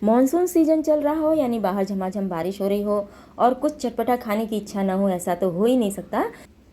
Monsoon season चल रहा हो यानी बाहर झमाझम बारिश हो रही हो और कुछ चटपटा खाने की इच्छा ना हो, ऐसा तो हो ही नहीं सकता।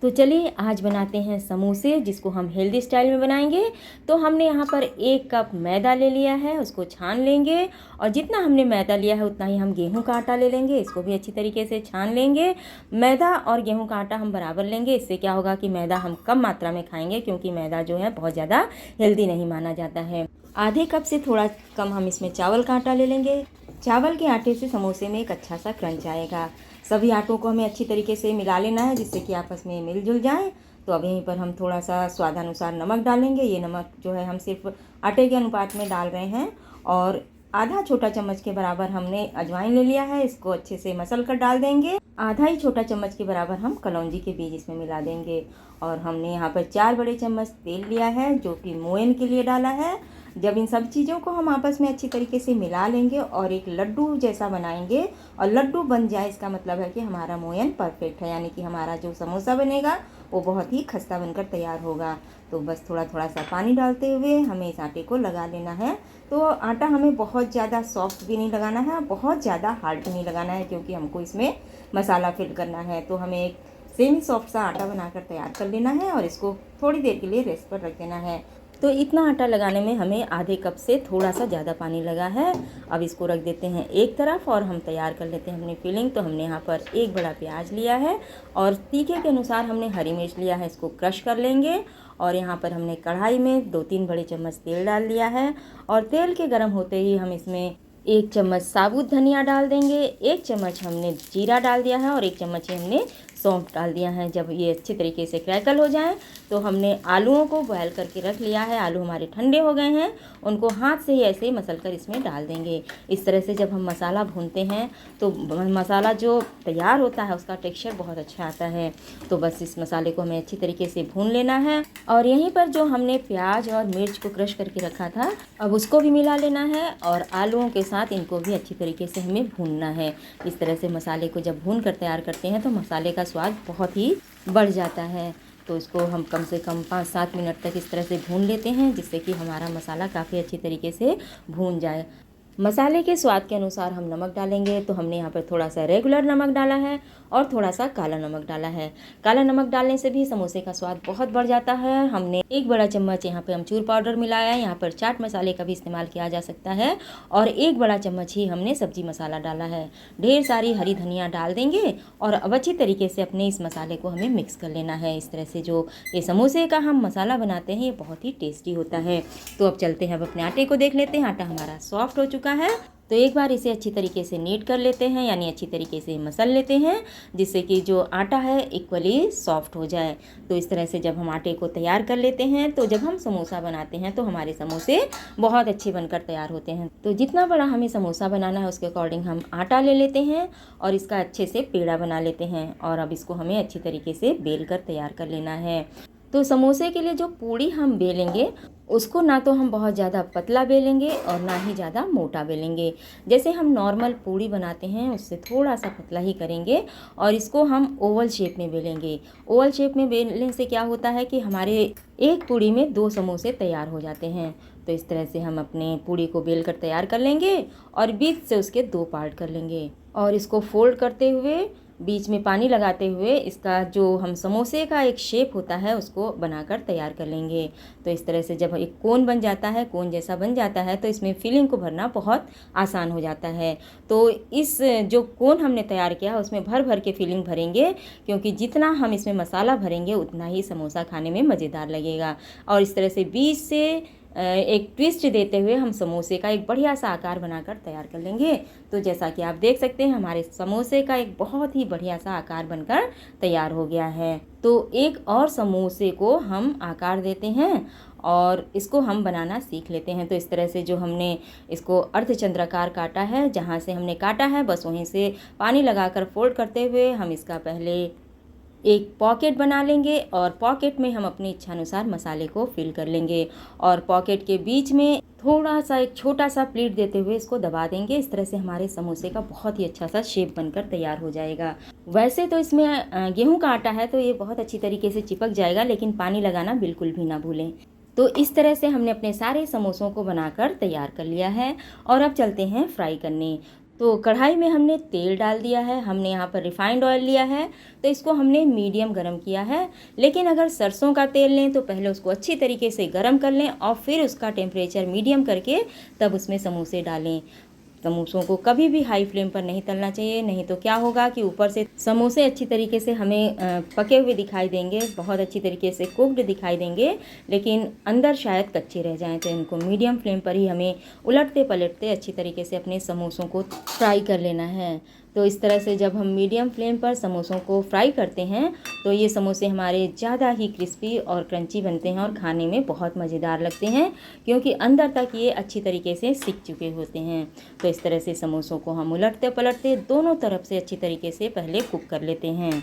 तो चलिए आज बनाते हैं समोसे, जिसको हम हेल्दी स्टाइल में बनाएंगे। तो हमने यहाँ पर 1 कप मैदा ले लिया है, उसको छान लेंगे। और जितना हमने मैदा लिया है उतना ही हम गेहूं का आटा ले लेंगे, इसको भी अच्छी तरीके से छान लेंगे। मैदा और गेहूं का आटा हम बराबर लेंगे, इससे क्या होगा कि मैदा हम कम मात्रा में खाएंगे, क्योंकि मैदा जो है बहुत ज़्यादा हेल्दी नहीं माना जाता है। आधे कप से थोड़ा कम हम इसमें चावल का आटा ले लेंगे। चावल के आटे से समोसे में एक अच्छा सा क्रंच आएगा। सभी आटों को हमें अच्छी तरीके से मिला लेना है, जिससे कि आपस में मिलजुल जाए। तो अब यहीं पर हम थोड़ा सा स्वादानुसार नमक डालेंगे। ये नमक जो है हम सिर्फ आटे के अनुपात में डाल रहे हैं। और आधा छोटा चम्मच के बराबर हमने अजवाइन ले लिया है, इसको अच्छे से मसल कर डाल देंगे। आधा ही छोटा चम्मच के बराबर हम कलौंजी के बीज इसमें मिला देंगे। और हमने यहाँ पर 4 बड़े चम्मच तेल लिया है, जो कि मोयन के लिए डाला है। जब इन सब चीज़ों को हम आपस में अच्छी तरीके से मिला लेंगे और एक लड्डू जैसा बनाएंगे, और लड्डू बन जाए इसका मतलब है कि हमारा मोयन परफेक्ट है, यानी कि हमारा जो समोसा बनेगा वो बहुत ही खस्ता बनकर तैयार होगा। तो बस थोड़ा थोड़ा सा पानी डालते हुए हमें इस आटे को लगा लेना है। तो आटा हमें बहुत ज़्यादा सॉफ्ट भी नहीं लगाना है, बहुत ज़्यादा हार्ड भी नहीं लगाना है, क्योंकि हमको इसमें मसाला फिल करना है। तो हमें एक सेमी सॉफ्ट सा आटा बनाकर तैयार कर लेना है और इसको थोड़ी देर के लिए रेस्ट पर रख देना है। तो इतना आटा लगाने में हमें आधे कप से थोड़ा सा ज़्यादा पानी लगा है। अब इसको रख देते हैं एक तरफ और हम तैयार कर लेते हैं अपनी फिलिंग। तो हमने यहाँ पर 1 बड़ा प्याज लिया है और तीखे के अनुसार हमने हरी मिर्च लिया है, इसको क्रश कर लेंगे। और यहाँ पर हमने कढ़ाई में 2-3 बड़े चम्मच तेल डाल दिया है। और तेल के गर्म होते ही हम इसमें 1 चम्मच साबुत धनिया डाल देंगे, 1 चम्मच हमने जीरा डाल दिया है और 1 चम्मच ही हमने सौंफ डाल दिया है। जब ये अच्छी तरीके से क्रैकल हो जाए तो हमने आलूओं को बॉयल करके रख लिया है। आलू हमारे ठंडे हो गए हैं, उनको हाथ से ही ऐसे मसल कर इसमें डाल देंगे। इस तरह से जब हम मसाला भूनते हैं तो मसाला जो तैयार होता है उसका टेक्सचर बहुत अच्छा आता है। तो बस इस मसाले को हमें अच्छी तरीके से भून लेना है। और यहीं पर जो हमने प्याज और मिर्च को क्रश करके रखा था, अब उसको भी मिला लेना है और आलूओं के साथ इनको भी अच्छी तरीके से हमें भूनना है। इस तरह से मसाले को जब भून कर तैयार करते हैं तो मसाले का स्वाद बहुत ही बढ़ जाता है। तो इसको हम कम से कम 5-7 मिनट तक इस तरह से भून लेते हैं, जिससे कि हमारा मसाला काफ़ी अच्छी तरीके से भून जाए। मसाले के स्वाद के अनुसार हम नमक डालेंगे। तो हमने यहाँ पर थोड़ा सा रेगुलर नमक डाला है और थोड़ा सा काला नमक डाला है। काला नमक डालने से भी समोसे का स्वाद बहुत बढ़ जाता है। हमने 1 बड़ा चम्मच यहाँ पे अमचूर पाउडर मिलाया है, यहाँ पर चाट मसाले का भी इस्तेमाल किया जा सकता है। और 1 बड़ा चम्मच ही हमने सब्जी मसाला डाला है। ढेर सारी हरी धनिया डाल देंगे और अब अच्छी तरीके से अपने इस मसाले को हमें मिक्स कर लेना है। इस तरह से जो ये समोसे का हम मसाला बनाते हैं ये बहुत ही टेस्टी होता है। तो अब चलते हैं, अब अपने आटे को देख लेते हैं। आटा हमारा सॉफ्ट हो चुका है। तो एक बार इसे अच्छी तरीके से नीट कर लेते हैं, यानी अच्छी तरीके से मसल लेते हैं, जिससे कि जो आटा है इक्वली सॉफ्ट हो जाए। तो इस तरह से जब हम आटे को तैयार कर लेते हैं तो जब हम समोसा बनाते हैं तो हमारे समोसे बहुत अच्छे बनकर तैयार होते हैं। तो जितना बड़ा हमें समोसा बनाना है उसके अकॉर्डिंग हम आटा ले लेते हैं और इसका अच्छे से पेड़ा बना लेते हैं। और अब इसको हमें अच्छी तरीके से बेल कर तैयार कर लेना है। तो समोसे के लिए जो पूड़ी हम बेलेंगे उसको ना तो हम बहुत ज़्यादा पतला बेलेंगे और ना ही ज़्यादा मोटा बेलेंगे। जैसे हम नॉर्मल पूड़ी बनाते हैं उससे थोड़ा सा पतला ही करेंगे और इसको हम ओवल शेप में बेलेंगे। ओवल शेप में बेलने से क्या होता है कि हमारे एक पूड़ी में 2 समोसे तैयार हो जाते हैं। तो इस तरह से हम अपने पूड़ी को बेल कर तैयार कर लेंगे और बीच से उसके 2 पार्ट कर लेंगे और इसको फोल्ड करते हुए बीच में पानी लगाते हुए इसका जो हम समोसे का एक शेप होता है उसको बनाकर तैयार कर लेंगे। तो इस तरह से जब एक कोन बन जाता है, कोन जैसा बन जाता है, तो इसमें फिलिंग को भरना बहुत आसान हो जाता है। तो इस जो कोन हमने तैयार किया उसमें भर भर के फिलिंग भरेंगे, क्योंकि जितना हम इसमें मसाला भरेंगे उतना ही समोसा खाने में मज़ेदार लगेगा। और इस तरह से बीच से एक ट्विस्ट देते हुए हम समोसे का एक बढ़िया सा आकार बनाकर तैयार कर लेंगे। तो जैसा कि आप देख सकते हैं हमारे समोसे का एक बहुत ही बढ़िया सा आकार बनकर तैयार हो गया है। तो एक और समोसे को हम आकार देते हैं और इसको हम बनाना सीख लेते हैं। तो इस तरह से जो हमने इसको अर्धचंद्राकार काटा है, जहाँ से हमने काटा है बस वहीं से पानी लगाकर फोल्ड करते हुए हम इसका पहले एक पॉकेट बना लेंगे और पॉकेट में हम अपनी इच्छानुसार मसाले को फिल कर लेंगे और पॉकेट के बीच में थोड़ा सा एक छोटा सा प्लीट देते हुए इसको दबा देंगे। इस तरह से हमारे समोसे का बहुत ही अच्छा सा शेप बनकर तैयार हो जाएगा। वैसे तो इसमें गेहूं का आटा है तो ये बहुत अच्छी तरीके से चिपक जाएगा, लेकिन पानी लगाना बिल्कुल भी ना भूलें। तो इस तरह से हमने अपने सारे समोसों को बनाकर तैयार कर लिया है और अब चलते हैं फ्राई करने। तो कढ़ाई में हमने तेल डाल दिया है, हमने यहाँ पर रिफाइंड ऑयल लिया है, तो इसको हमने मीडियम गरम किया है। लेकिन अगर सरसों का तेल लें तो पहले उसको अच्छी तरीके से गरम कर लें और फिर उसका टेम्परेचर मीडियम करके तब उसमें समोसे डालें। समोसों को कभी भी हाई फ्लेम पर नहीं तलना चाहिए, नहीं तो क्या होगा कि ऊपर से समोसे अच्छी तरीके से हमें पके हुए दिखाई देंगे, बहुत अच्छी तरीके से कुक्ड दिखाई देंगे, लेकिन अंदर शायद कच्चे रह जाएं। तो इनको मीडियम फ्लेम पर ही हमें उलटते पलटते अच्छी तरीके से अपने समोसों को फ्राई कर लेना है। तो इस तरह से जब हम मीडियम फ्लेम पर समोसों को फ्राई करते हैं तो ये समोसे हमारे ज़्यादा ही क्रिस्पी और क्रंची बनते हैं और खाने में बहुत मज़ेदार लगते हैं, क्योंकि अंदर तक ये अच्छी तरीके से सिक चुके होते हैं। तो इस तरह से समोसों को हम उलटते पलटते दोनों तरफ से अच्छी तरीके से पहले कुक कर लेते हैं।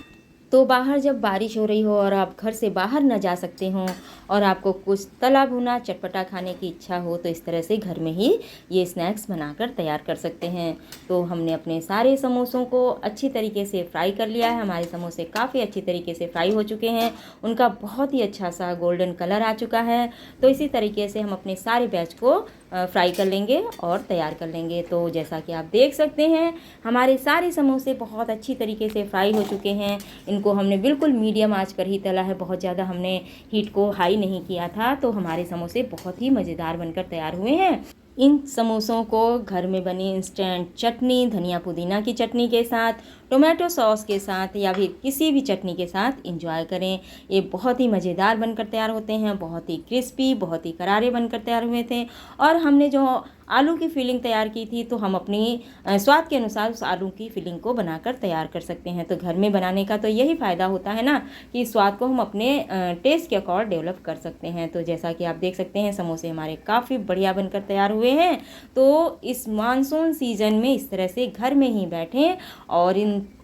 तो बाहर जब बारिश हो रही हो और आप घर से बाहर न जा सकते हों और आपको कुछ तला भुना चटपटा खाने की इच्छा हो तो इस तरह से घर में ही ये स्नैक्स बनाकर तैयार कर सकते हैं। तो हमने अपने सारे समोसों को अच्छी तरीके से फ्राई कर लिया है। हमारे समोसे काफ़ी अच्छी तरीके से फ्राई हो चुके हैं, उनका बहुत ही अच्छा सा गोल्डन कलर आ चुका है। तो इसी तरीके से हम अपने सारे बैच को फ्राई कर लेंगे और तैयार कर लेंगे। तो जैसा कि आप देख सकते हैं हमारे सारे समोसे बहुत अच्छी तरीके से फ्राई हो चुके हैं। इनको हमने बिल्कुल मीडियम आंच पर ही तला है, बहुत ज़्यादा हमने हीट को हाई नहीं किया था। तो हमारे समोसे बहुत ही मज़ेदार बनकर तैयार हुए हैं। इन समोसों को घर में बनी इंस्टेंट चटनी, धनिया पुदीना की चटनी के साथ, टोमेटो सॉस के साथ या फिर किसी भी चटनी के साथ एंजॉय करें। ये बहुत ही मज़ेदार बनकर तैयार होते हैं, बहुत ही क्रिस्पी, बहुत ही करारे बनकर तैयार हुए थे। और हमने जो आलू की फिलिंग तैयार की थी तो हम अपनी स्वाद के अनुसार उस आलू की फिलिंग को बनाकर तैयार कर सकते हैं। तो घर में बनाने का तो यही फ़ायदा होता है ना कि स्वाद को हम अपने टेस्ट के अकॉर्ड डेवलप कर सकते हैं। तो जैसा कि आप देख सकते हैं समोसे हमारे काफ़ी बढ़िया बनकर तैयार हुए हैं। तो इस मानसून सीज़न में इस तरह से घर में ही बैठें और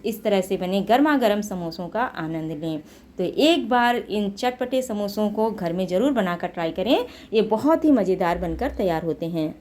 इस तरह से बने गर्मा गर्म समोसों का आनंद लें। तो एक बार इन चटपटे समोसों को घर में ज़रूर बनाकर ट्राई करें, ये बहुत ही मज़ेदार बनकर तैयार होते हैं।